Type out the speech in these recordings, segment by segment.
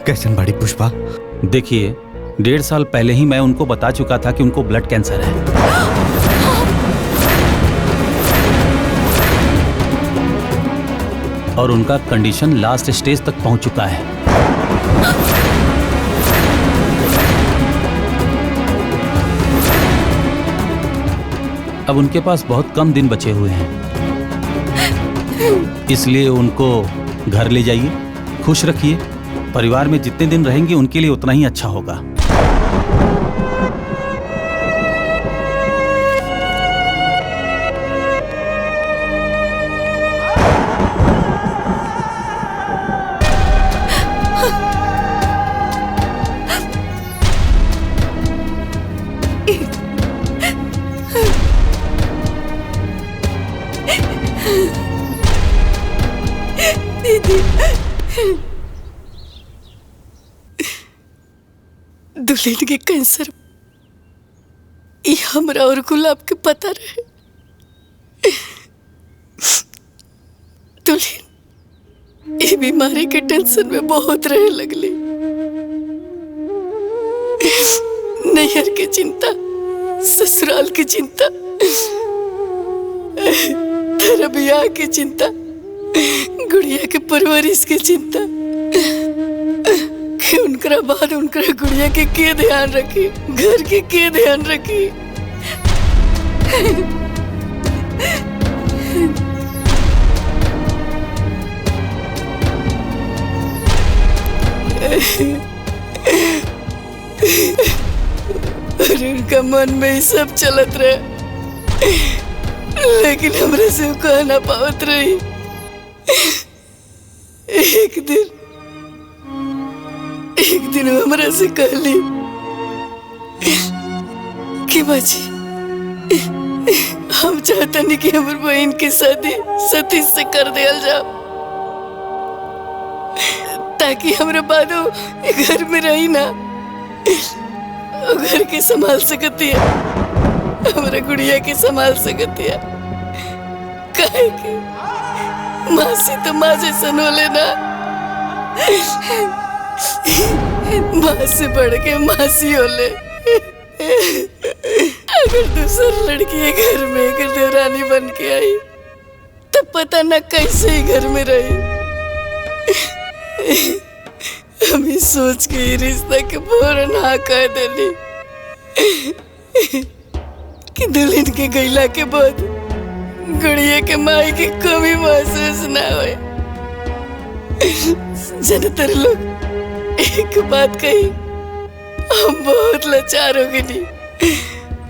कैसन बड़ी पुष्पा? देखिए, 1.5 साल पहले ही मैं उनको बता चुका था कि उनको ब्लड कैंसर है। और उनका कंडीशन लास्ट स्टेज तक पहुंच चुका है। अब उनके पास बहुत कम दिन बचे हुए हैं, इसलिए उनको घर ले जाइए, खुश रखिए। परिवार में जितने दिन रहेंगे उनके लिए उतना ही अच्छा होगा। दुल्हन के कैंसर ये हमरा और गुलाब के पता रहे। दुल्हन ये बीमारी के टेंशन में बहुत रहे लगली। नैहर की चिंता, ससुराल की चिंता, तेरा ब्याह की चिंता, गुड़िया के परवरिश की चिंता कि उनका बाद उनका गुड़िया के ध्यान रखी, घर के ध्यान रखी। और उनका मन में ही सब चलत रहे, लेकिन हमरे से कह ना पावत रही। एक दिन हमरा से कहली कि बाजी हम चाहते नहीं कि हमारी बहन की शादी सतीश से कर दिया जाओ, ताकि हमारे बाद घर में रही ना, घर के संभाल सकती है, हमारे गुड़िया के संभाल सकती है। काहे कि मासी तो माँ जैसा हो लेना, माँ से बढ़ के मासी हो ले। अगर दूसरी लड़की घर में अगर देवरानी बन के आई तो पता न कैसे ही घर में रही। हम सोच के ही रिश्ता के फौरन हाँ कह देली कि दुल्हन के गैला के बाद गुड़िया के माई की कमी महसूस ना हो। ज्यादातर लोग एक बात कही, हम बहुत लाचार हो गए।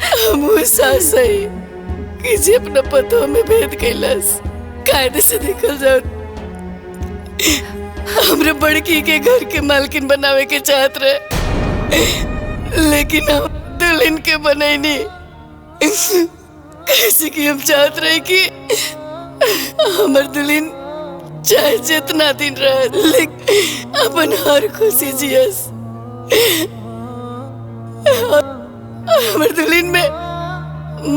हम वो सास है कि जे अपना पतों में भेद कैलाश कायदे से निकल जाओ। हमरे बड़की के घर के मालकिन बनावे के चाहत रहे, लेकिन हम दुल्हन के बने नहीं। कैसे कि हम चाहत रहे कि हमार दुल्हन चाहे जितना दिन रहे, लेकिन अपन हर खुशी जियस। हमार दुल्हन में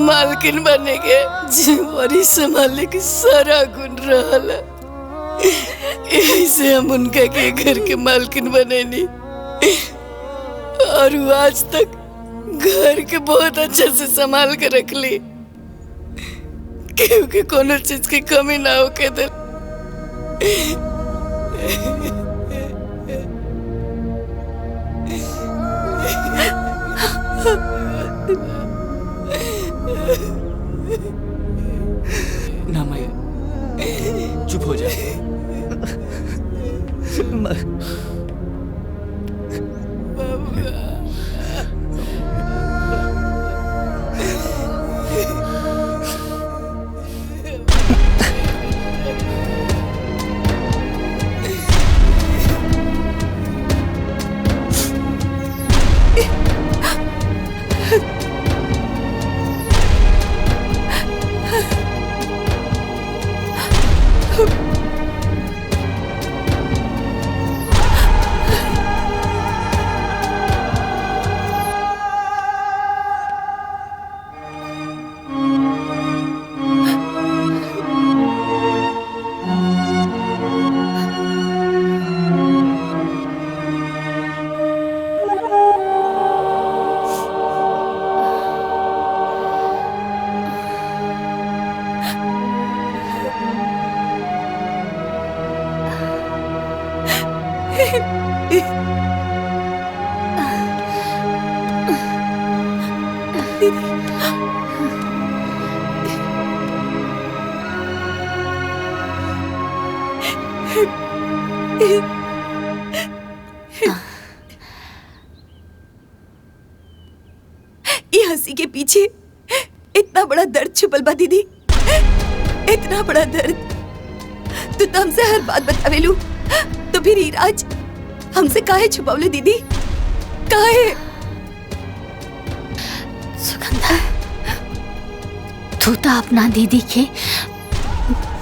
मालकिन बने के जिम्मेवारी संभालने के सारा गुण रहल। यही से हम उनका के घर के मालकिन बने नहीं, और वो आज तक घर के बहुत अच्छे से संभाल के रख ली, क्योंकि कोनो चीज की कमी ना हो के दिल। ना माई, चुप हो जा। ये हंसी के पीछे इतना बड़ा दर्द छुपल बा दीदी, इतना बड़ा दर्द। तू तो हमसे हर बात बतावेलू, तो फिर ये राज हमसे काहे छुपावलू दीदी, काहे? सुगंधा, तू तो अपना दीदी के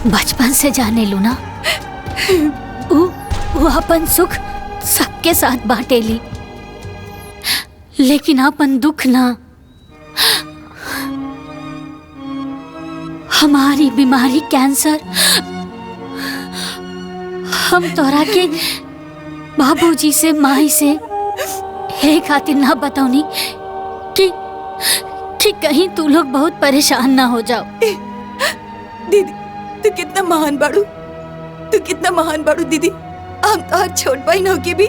बचपन से जाने लू ना। वो अपन सुख सबके साथ बांटेली, लेकिन अपन दुख ना। हमारी बीमारी कैंसर हम तोरा के बाबूजी से माई से हे खातिर ना बताऊनी कि कहीं तू लोग बहुत परेशान ना हो जाओ। दीदी तू कितना महान बाड़ू, तू कितना महान बाड़ू दीदी। हम तो छोट बहन होके भी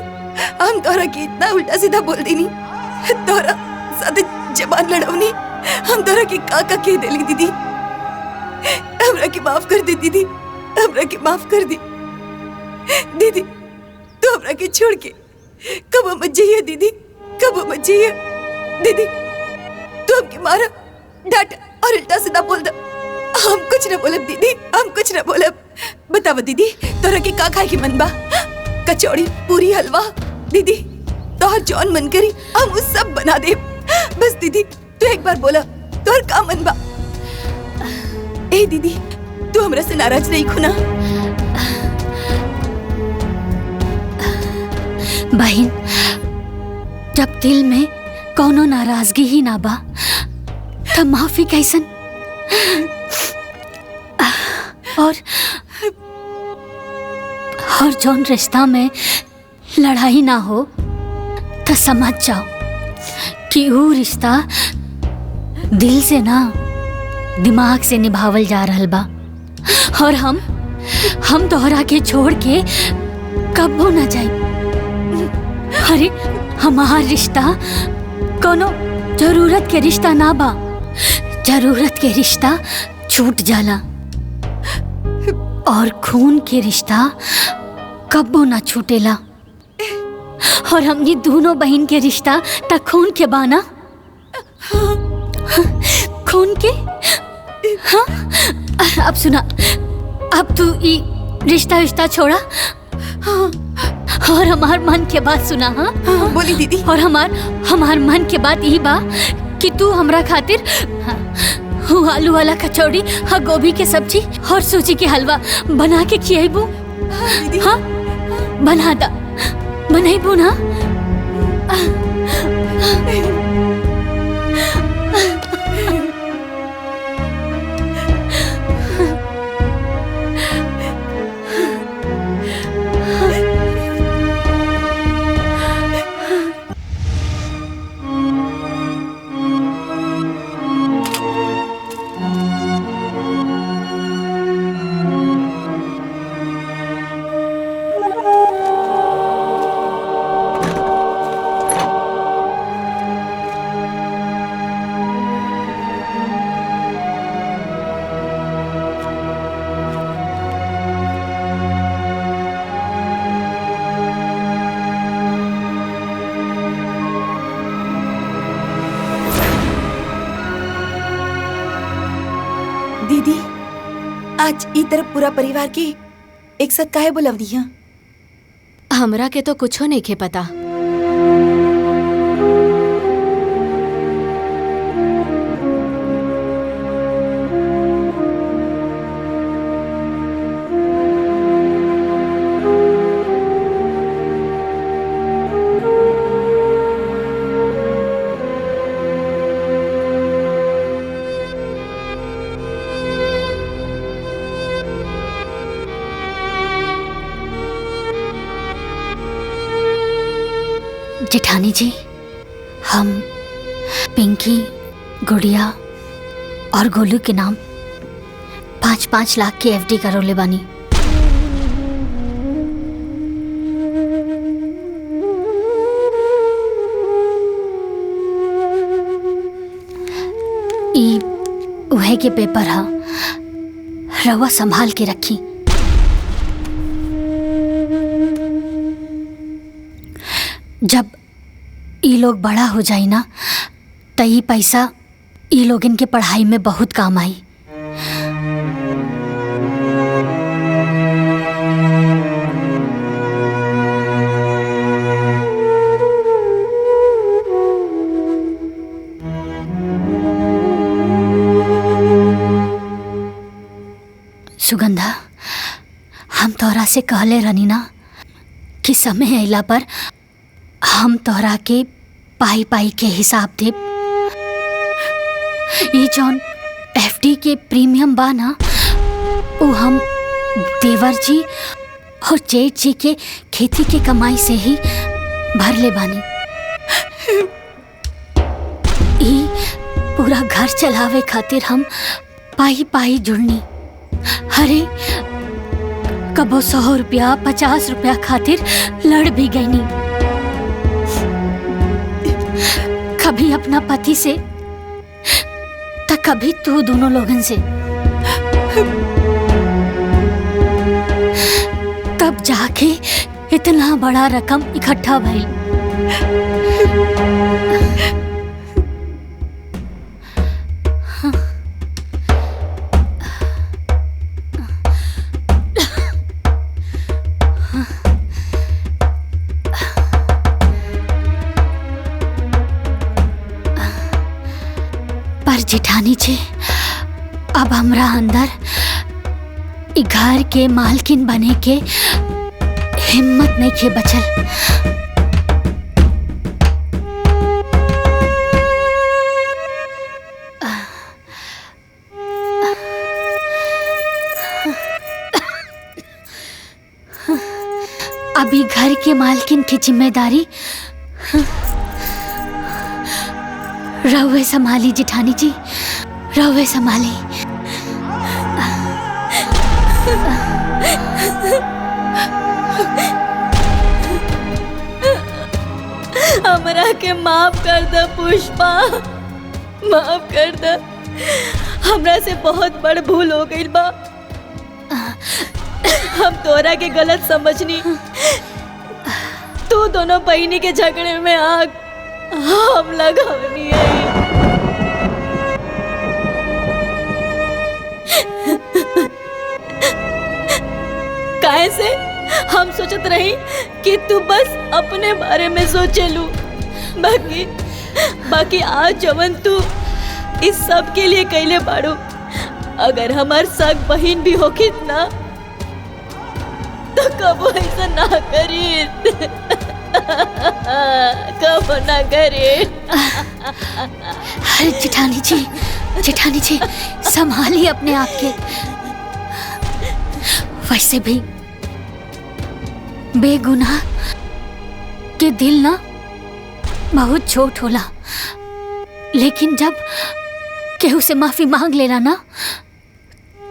हम तोरा के इतना उल्टा सीधा बोल देनी, तोरा साथे जबान लड़ौनी, हम तोरा के का कह देली दीदी। हमरा के माफ कर दे दीदी, हमरा के माफ कर दे दीदी। तू हमरा के छोड़ के कब मत जाइए दीदी, कब मत जाइए दीदी। तू हमके मारा, डांटा और उल्टा सीधा बोल दो, हम कुछ न बोलब दीदी, हम कुछ न बोलब। बतावा दीदी, तोरा के का खाए के मन बा? कचौड़ी, पूरी, हलवा दीदी, तोहर जौन मन करी हम उस सब बना दे। बस दीदी तू एक बार बोला, तोहर का मन बा? ए दीदी, तू हमरा से नाराज नहीं खुना? बहन, जब दिल में कोनो नाराजगी ही ना बा तब माफी कैसन? और जौन रिश्ता में लड़ाई ना हो तो समझ जाओ कि वो रिश्ता दिल से ना दिमाग से निभावल जा रहल बा। और हम तोहरा के छोड़ के कबो ना जाई। अरे हमार रिश्ता कोनो जरूरत के रिश्ता ना बा, जरूरत के रिश्ता छूट जाला और खून के रिश्ता कब्बो ना छूटेला। और हमनी दोनों बहन के रिश्ता त खून के बाना, खून के। हाँ, अब सुना, अब तू ई रिश्ता छोड़ा और हमार मन के बात सुना। हाँ बोली दीदी। और हमार मन के बात यही बा कि तू हमरा खातिर आलू वाला कचौड़ी, हाँ गोभी के सब्जी और सूजी के हलवा बना के खियाबू। हाँ बना दा, बनाइबू ना? दीदी, आज ई तरफ पूरा परिवार के एक साथ काहे बुलावली? हमरा के तो कुछो नहीं के पता। जेठानी जी, हम पिंकी, गुड़िया और गोलू के नाम 5-5 लाख की FD करोले बानी। पढ़े के पेपर हा, रवा संभाल के रखी। जब ई लोग बड़ा हो जाई ना त ई पैसा ई लोगन के पढ़ाई में बहुत काम आई। सुगंधा, हम तोहरा से कहले रहनी ना कि समय अइला पर हम तोहरा के पाई पाई के हिसाब दे। ये जौन एफडी के प्रीमियम बा ना, वो हम देवर जी और जेठ जी के खेती के कमाई से ही भर ले बानी। ई पूरा घर चलावे खातिर हम पाई पाई जुड़नी। अरे कबो 100 रुपया 50 रुपया खातिर लड़ भी गई नी। कभी अपना पति से तो कभी तू दोनों लोगन से। तब जाके इतना बड़ा रकम इकट्ठा भई। पर जेठानी जी, अब हमरा अंदर ई घर के मालकिन बने के हिम्मत नहीं के बचल। अभी घर के मालकिन की जिम्मेदारी रहुए संभाली जेठानी जी, रहुए संभाली। हमरा के माफ कर दे पुष्पा, माफ कर दे। हमरा से बहुत बड़ भूल हो गई बा। हम तोरा के गलत समझनी। तू दोनों बहिनी के झगड़े में आग हम लगावनी है। काहे से हम सोचत रही कि तू बस अपने बारे में सोचेलू, बाकी आज जवन तू इस सब के लिए कैले बाड़ू। अगर हमार सग बहन भी होगी ना तो कबो ऐसा ना करी, कबो ना करे। अरे जेठानी जी, जेठानी जी संभालिए अपने आप के। वैसे भी बेगुनाह के दिल ना बहुत छोट होला, लेकिन जब केहू से माफी मांग लेला ना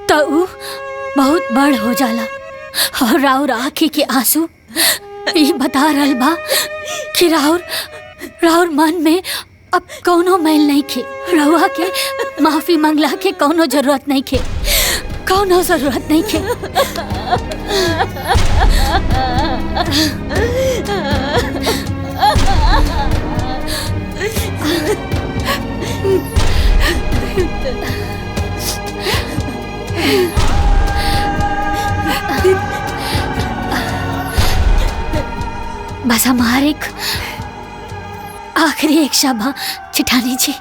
तो ऊ बहुत बड़ हो जाला। और राउर आँखी के आंसू ये बता रहल बा कि राउर मन में अब कौनो मैल नहीं खे। रउआ के माफी मांगला के कौनो जरूरत नहीं खे, कौनो जरूरत नहीं खे। बस हमारे आखिरी एक शब्द जेठानी जी,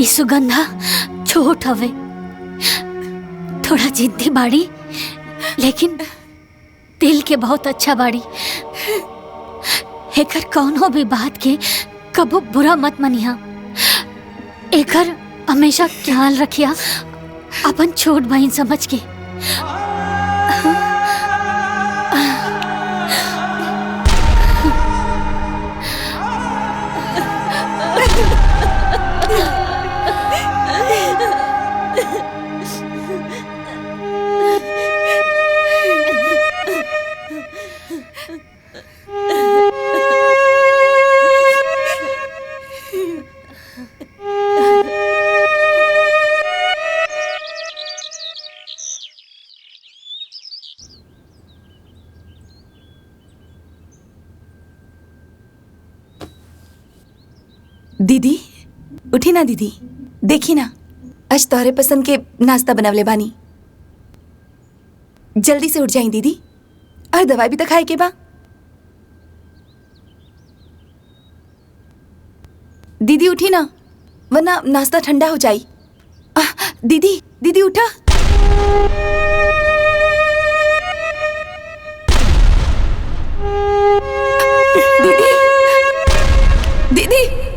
ई सुगंधा छोट हवे, थोड़ा जिद्दी बाड़ी, लेकिन दिल के बहुत अच्छा बाड़ी। एकर कौनो भी बात के कबो बुरा मत मनिया। एकर हमेशा ख्याल रखिया अपन छोट बहन समझ के। दीदी उठी ना दीदी, देखी ना आज तोहरे पसंद के नाश्ता बनावले बानी। जल्दी से उठ जाई दीदी, और दवाई भी तो खाए के बा। दीदी उठी ना, वरना नाश्ता ठंडा हो जाई। दीदी दीदी उठा। दीदी दीदी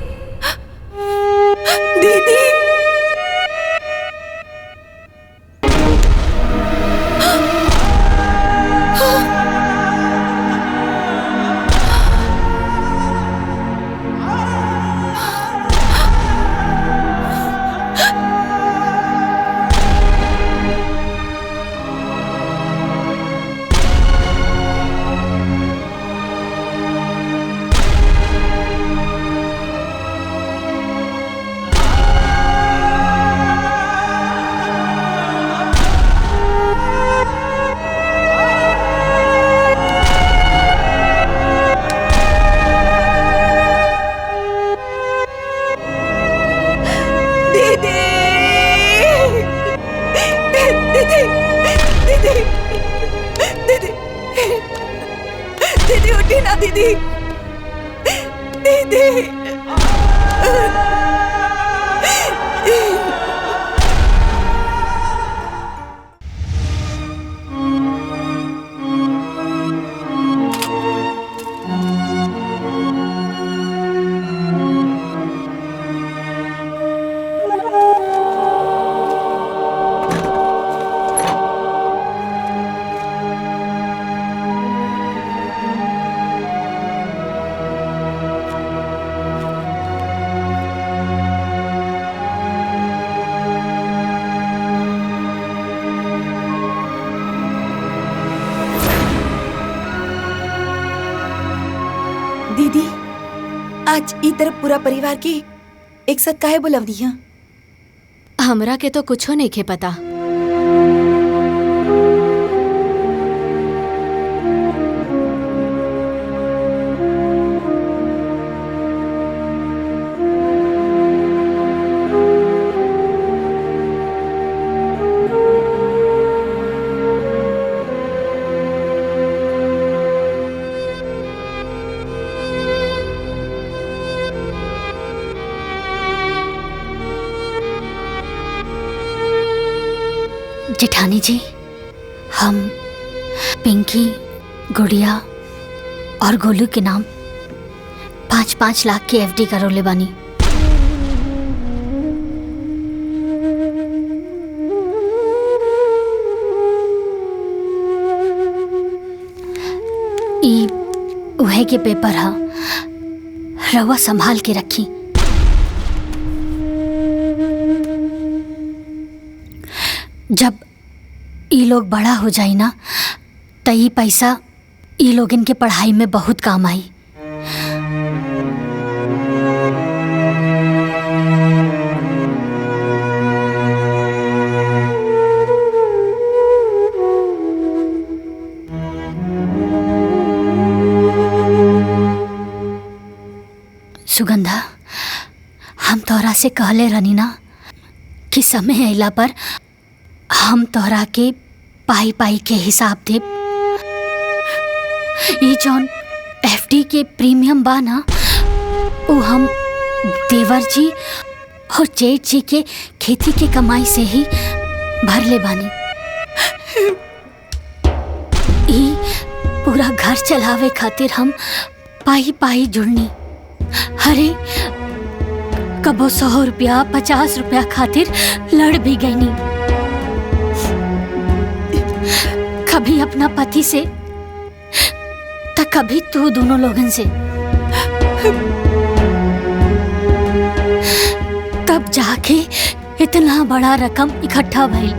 दीदी दीदी उठी ना दीदी, दीदी दीदी आज ई तरफ पूरा परिवार के एक साथ काहे बुलवली है? हमरा के तो कुछो नहीं खे पता। जेठानी जी, हम पिंकी, गुड़िया और गोलू के नाम 5-5 लाख की एफडी करोले बानी। ई उहे के पेपर हा, रवा संभाल के रखी। जब ई लोग बड़ा हो जाई ना, त ई पैसा ई लोग इनके पढ़ाई में बहुत काम आई। सुगंधा, हम तोहरा से कहले रहनी ना कि समय अइला पर हम तोहरा के पाई पाई के हिसाब दे। ये जौन एफडी के प्रीमियम बा ना, वो हम देवर जी और जेठ जी के खेती के कमाई से ही भर ले बानी। ई पूरा घर चलावे खातिर हम पाई पाई जुड़नी। अरे कबो 100 रुपया 50 रुपया खातिर लड़ भी गई नी। कभी अपना पति से तो कभी तू दोनों लोगन से। तब जाके इतना बड़ा रकम इकट्ठा भई।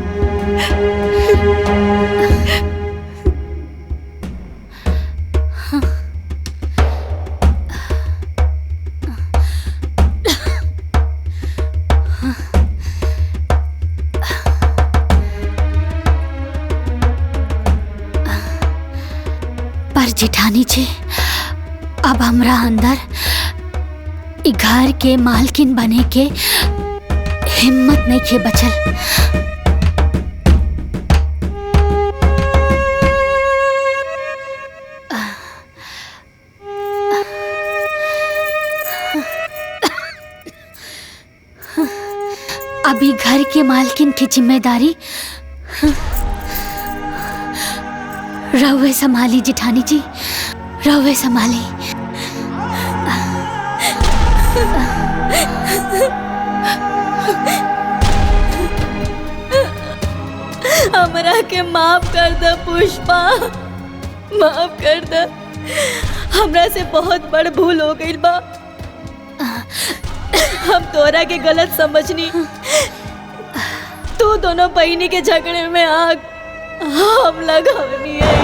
पर जेठानी जी, अब हमरा अंदर इ घर के मालकिन बने के हिम्मत नहीं के बचल। अभी घर के मालकिन की जिम्मेदारी रहुए संभाली जेठानी जी, रहुए संभाली। हमरा के माफ कर दे पुष्पा, माफ कर दे। हमरा से बहुत बड़ भूल हो गई बा। हम तोरा के गलत समझनी। तू दोनों बहनी के झगड़े में आग हम लगावनी है।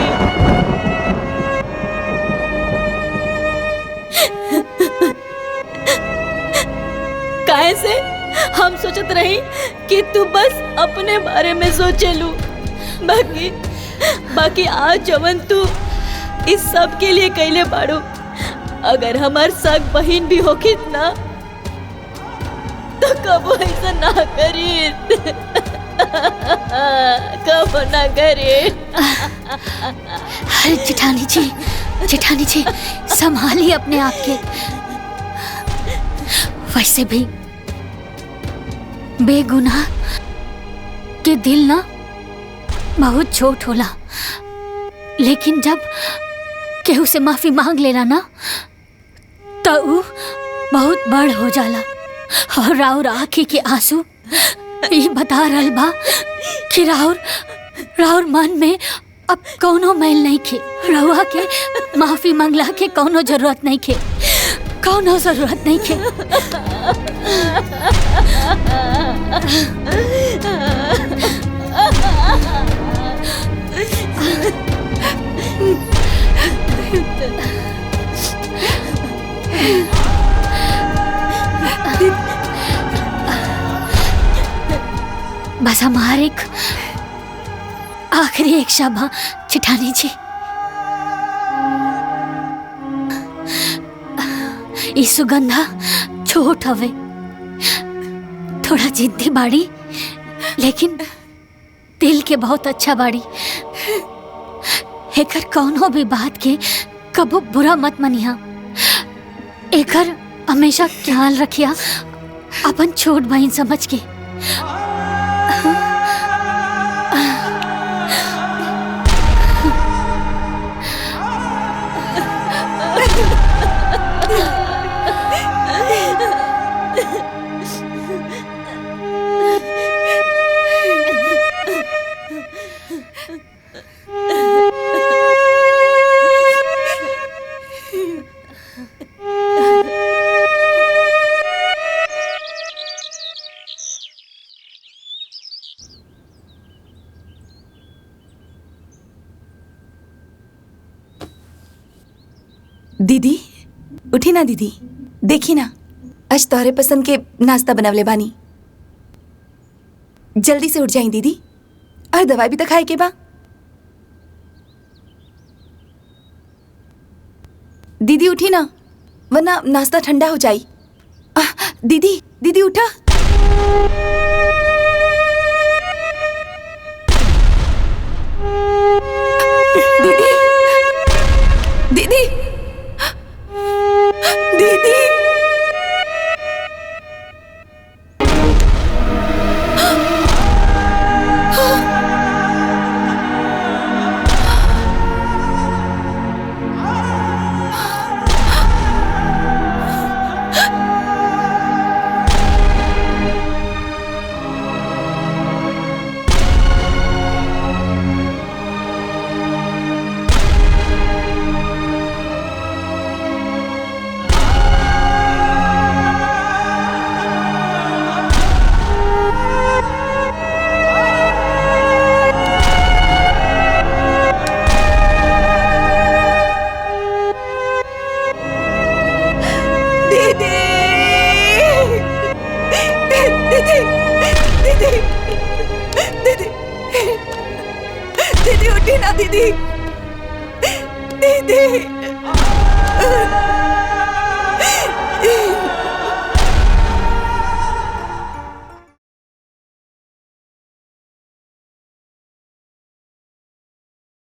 काहे से हम सोचत रही कि तू बस अपने बारे में सोचेलू, बाकी आज जवन तू इस सब के लिए कैले बाड़ू। अगर हमार सग बहन भी होगी ना तो कबो ऐसा ना करी, कबो ना करे। अरे जेठानी जी संभालिए अपने आप के। वैसे भी बेगुनाह के दिल ना बहुत छोट होला, लेकिन जब केहू से माफी मांग लेला ना तो ऊ बहुत बड़ हो जाला। और राउर आँखी के आंसू ये बता रहल बा कि राउर मन में अब कौनो मैल नहीं खे। रउआ के माफी मांगला के कौनो जरूरत नहीं खे, कौनो जरूरत नहीं खे। बस हमारे आखिरी एक शब्द जेठानी जी, ई सुगंधा छोट हवे, थोड़ा जिद्दी बाड़ी, लेकिन दिल के बहुत अच्छा बाड़ी। एकर कौनो भी बात के कबो बुरा मत मनिया। एकर हमेशा ख्याल रखिया अपन छोट बहन समझ के। दीदी उठी ना दीदी, देखी ना आज तोहरे पसंद के नाश्ता बनावले बानी। जल्दी से उठ जाई दीदी, और दवाई भी तो खाए के बा। दीदी उठी ना, वरना नाश्ता ठंडा हो जाई। दीदी दीदी उठा। दीदी दीदी दीदी दीदी उठी ना दीदी, दीदी